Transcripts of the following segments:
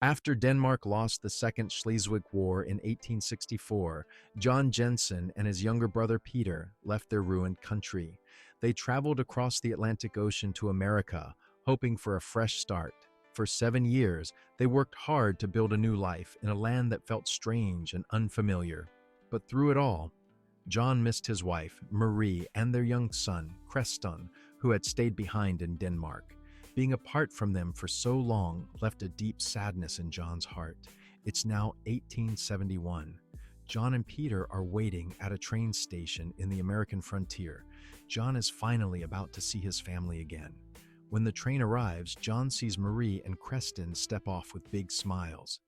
After Denmark lost the Second Schleswig War in 1864, John Jensen and his younger brother Peter left their ruined country. They traveled across the Atlantic Ocean to America, hoping for a fresh start. For 7 years, they worked hard to build a new life in a land that felt strange and unfamiliar. But through it all, John missed his wife, Marie, and their young son, Kristian, who had stayed behind in Denmark. Being apart from them for so long left a deep sadness in John's heart. It's now 1871. John and Peter are waiting at a train station in the American frontier. John is finally about to see his family again. When the train arrives, John sees Marie and Kristian step off with big smiles.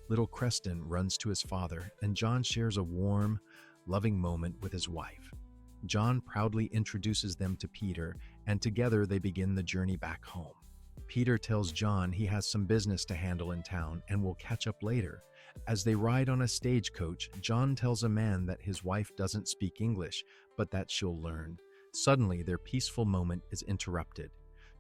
Little Kristian runs to his father, and John shares a warm, loving moment with his wife. John proudly introduces them to Peter, and together they begin the journey back home. Peter tells John he has some business to handle in town and will catch up later. As they ride on a stagecoach, John tells a man that his wife doesn't speak English, but that she'll learn. Suddenly, their peaceful moment is interrupted.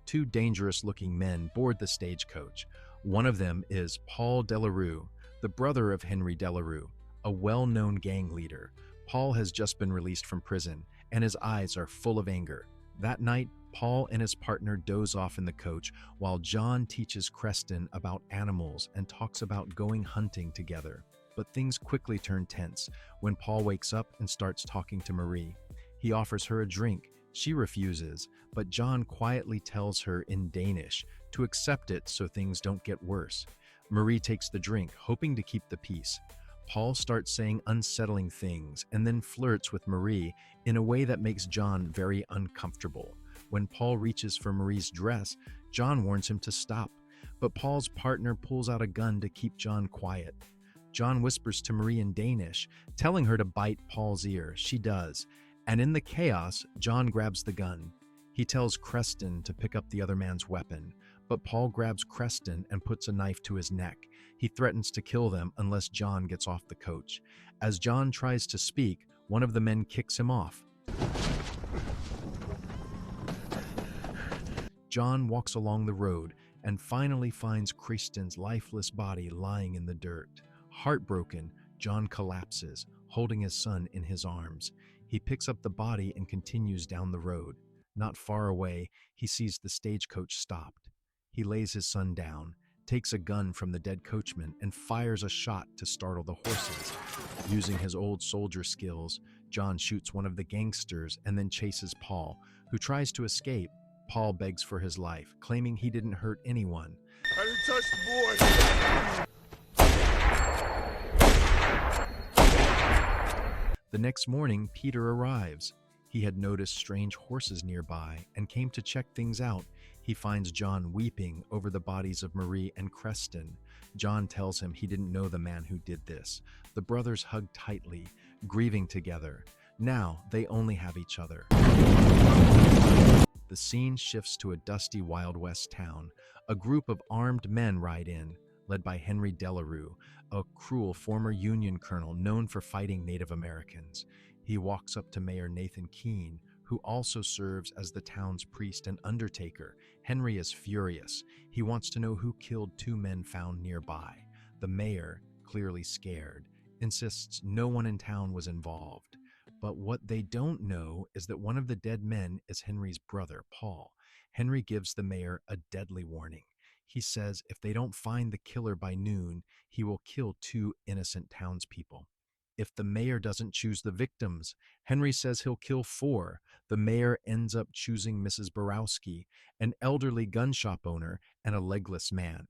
Two dangerous-looking men board the stagecoach. One of them is Paul Delarue, the brother of Henry Delarue, a well-known gang leader. Paul has just been released from prison, and his eyes are full of anger. That night, Paul and his partner doze off in the coach while John teaches Kristian about animals and talks about going hunting together. But things quickly turn tense when Paul wakes up and starts talking to Marie. He offers her a drink. She refuses, but John quietly tells her in Danish to accept it so things don't get worse. Marie takes the drink, hoping to keep the peace. Paul starts saying unsettling things and then flirts with Marie in a way that makes John very uncomfortable. When Paul reaches for Marie's dress, John warns him to stop, but Paul's partner pulls out a gun to keep John quiet. John whispers to Marie in Danish, telling her to bite Paul's ear. She does, and in the chaos, John grabs the gun. He tells Kristian to pick up the other man's weapon, but Paul grabs Kristian and puts a knife to his neck. He threatens to kill them unless John gets off the coach. As John tries to speak, one of the men kicks him off. John walks along the road and finally finds Kristian's lifeless body lying in the dirt. Heartbroken, John collapses, holding his son in his arms. He picks up the body and continues down the road. Not far away, he sees the stagecoach stopped. He lays his son down, takes a gun from the dead coachman, and fires a shot to startle the horses. Using his old soldier skills, John shoots one of the gangsters and then chases Paul, who tries to escape. Paul begs for his life, claiming he didn't hurt anyone. I didn't touch the boy! The next morning, Peter arrives. He had noticed strange horses nearby and came to check things out. He finds John weeping over the bodies of Marie and Kristian. John tells him he didn't know the man who did this. The brothers hug tightly, grieving together. Now they only have each other. The scene shifts to a dusty Wild West town. A group of armed men ride in, led by Henry Delarue, a cruel former Union colonel known for fighting Native Americans. He walks up to Mayor Nathan Keene, who also serves as the town's priest and undertaker. Henry is furious. He wants to know who killed two men found nearby. The mayor, clearly scared, insists no one in town was involved. But what they don't know is that one of the dead men is Henry's brother, Paul. Henry gives the mayor a deadly warning. He says if they don't find the killer by noon, he will kill two innocent townspeople. If the mayor doesn't choose the victims, Henry says he'll kill four. The mayor ends up choosing Mrs. Borowski, an elderly gun shop owner and a legless man.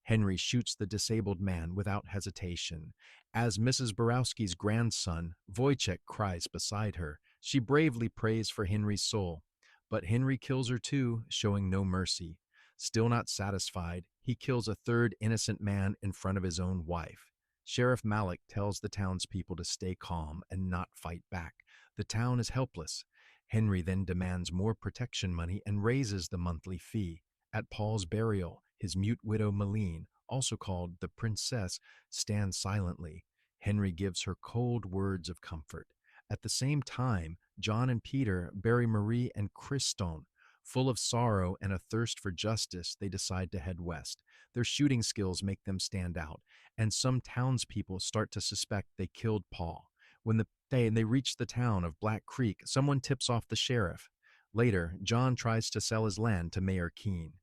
Henry shoots the disabled man without hesitation. As Mrs. Borowski's grandson, Wojciech, cries beside her, she bravely prays for Henry's soul. But Henry kills her too, showing no mercy. Still not satisfied, he kills a third innocent man in front of his own wife. Sheriff Malik tells the townspeople to stay calm and not fight back. The town is helpless. Henry then demands more protection money and raises the monthly fee. At Paul's burial, his mute widow Malene, also called the Princess, stands silently. Henry gives her cold words of comfort. At the same time, John and Peter bury Marie and Kristian. Full of sorrow and a thirst for justice, they decide to head west. Their shooting skills make them stand out, and some townspeople start to suspect they killed Paul. When they reach the town of Black Creek, someone tips off the sheriff. Later, John tries to sell his land to Mayor Keene,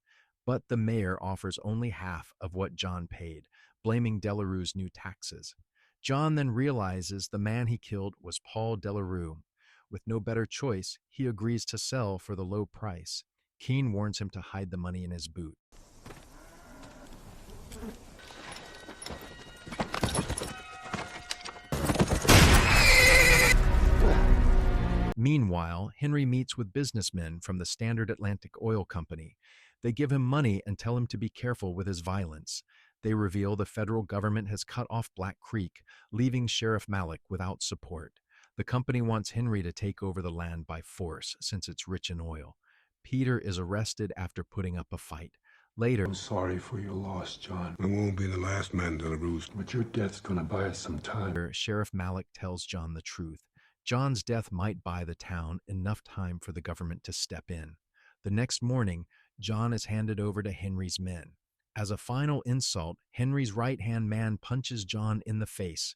but the mayor offers only half of what John paid, blaming Delarue's new taxes. John then realizes the man he killed was Paul Delarue. With no better choice, he agrees to sell for the low price. Keene warns him to hide the money in his boot. Meanwhile, Henry meets with businessmen from the Standard Atlantic Oil Company. They give him money and tell him to be careful with his violence. They reveal the federal government has cut off Black Creek, leaving Sheriff Malik without support. The company wants Henry to take over the land by force since it's rich in oil. Peter is arrested after putting up a fight. Later, I'm sorry for your loss, John. We won't be the last man, Delarue. But your death's gonna buy us some time. Sheriff Malik tells John the truth. John's death might buy the town enough time for the government to step in. The next morning, John is handed over to Henry's men. As a final insult, Henry's right-hand man punches John in the face.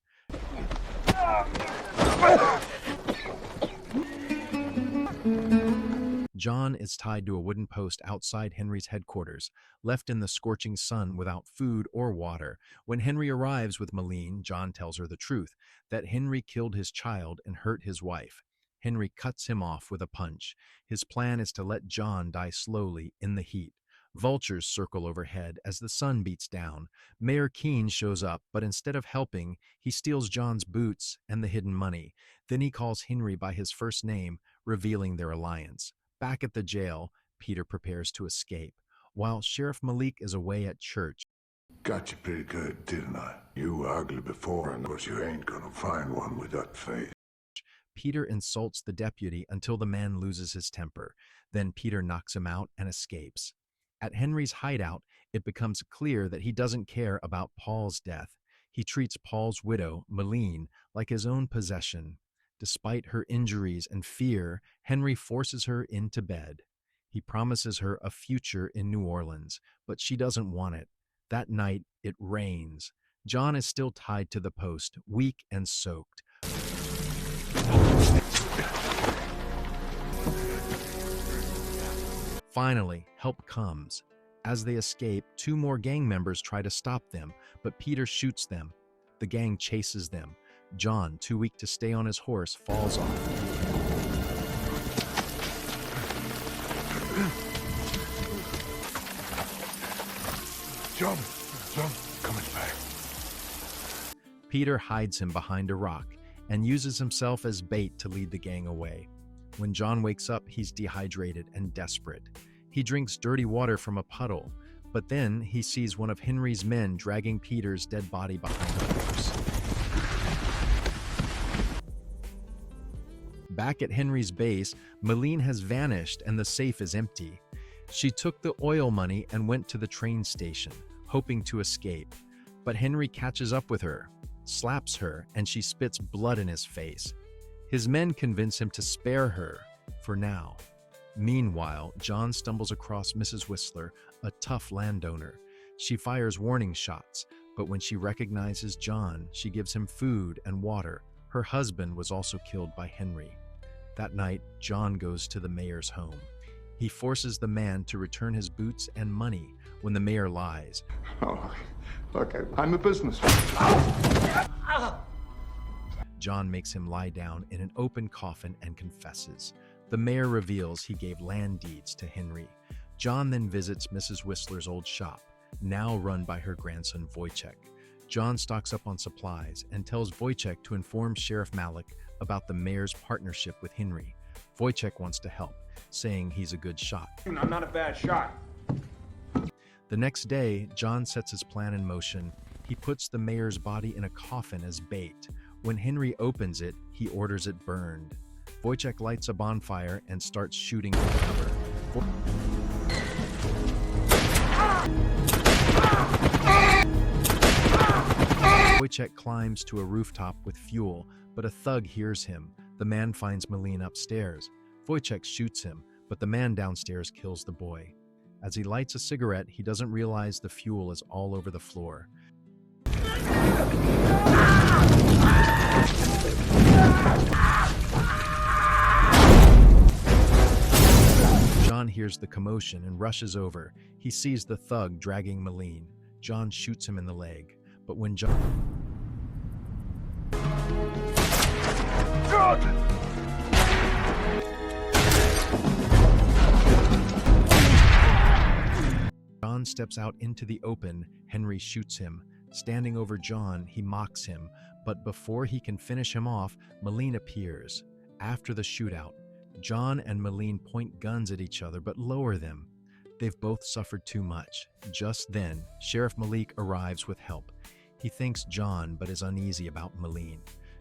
John is tied to a wooden post outside Henry's headquarters, left in the scorching sun without food or water. When Henry arrives with Malene, John tells her the truth, that Henry killed his child and hurt his wife. Henry cuts him off with a punch. His plan is to let John die slowly in the heat. Vultures circle overhead as the sun beats down. Mayor Keene shows up, but instead of helping, he steals John's boots and the hidden money. Then he calls Henry by his first name, revealing their alliance. Back at the jail, Peter prepares to escape. While Sheriff Malik is away at church, Got you pretty good, didn't I? You were ugly before, but you ain't gonna find one with that face. Peter insults the deputy until the man loses his temper. Then Peter knocks him out and escapes. At Henry's hideout, it becomes clear that he doesn't care about Paul's death. He treats Paul's widow, Malene, like his own possession. Despite her injuries and fear, Henry forces her into bed. He promises her a future in New Orleans, but she doesn't want it. That night, it rains. John is still tied to the post, weak and soaked. Finally, help comes. As they escape, two more gang members try to stop them, but Peter shoots them. The gang chases them. John, too weak to stay on his horse, falls off. Jump! Coming back. Peter hides him behind a rock and uses himself as bait to lead the gang away. When John wakes up, he's dehydrated and desperate. He drinks dirty water from a puddle, but then he sees one of Henry's men dragging Peter's dead body behind the horse. Back at Henry's base, Malene has vanished and the safe is empty. She took the oil money and went to the train station, hoping to escape. But Henry catches up with her, slaps her, and she spits blood in his face. His men convince him to spare her, for now. Meanwhile, John stumbles across Mrs. Whistler, a tough landowner. She fires warning shots, but when she recognizes John, she gives him food and water. Her husband was also killed by Henry. That night, John goes to the mayor's home. He forces the man to return his boots and money when the mayor lies. Oh, look, I'm a businessman. John makes him lie down in an open coffin and confesses. The mayor reveals he gave land deeds to Henry. John then visits Mrs. Whistler's old shop, now run by her grandson Wojciech. John stocks up on supplies and tells Wojciech to inform Sheriff Malik about the mayor's partnership with Henry. Wojciech wants to help, saying he's a good shot. I'm not a bad shot. The next day, John sets his plan in motion. He puts the mayor's body in a coffin as bait. When Henry opens it, he orders it burned. Wojciech lights a bonfire and starts shooting for cover. Wojciech climbs to a rooftop with fuel, but a thug hears him. The man finds Malene upstairs. Wojciech shoots him, but the man downstairs kills the boy. As he lights a cigarette, he doesn't realize the fuel is all over the floor. John hears the commotion and rushes over. He sees the thug dragging Malene. John shoots him in the leg, but when John steps out into the open, Henry shoots him. Standing over John, he mocks him, but before he can finish him off, Malene appears. After the shootout, John and Malene point guns at each other but lower them. They've both suffered too much. Just then, Sheriff Malik arrives with help. He thanks John but is uneasy about Malene.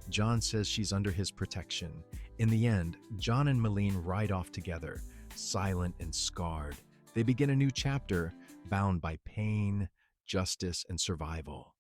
John says she's under his protection. In the end, John and Malene ride off together, silent and scarred. They begin a new chapter, bound by pain, justice, and survival.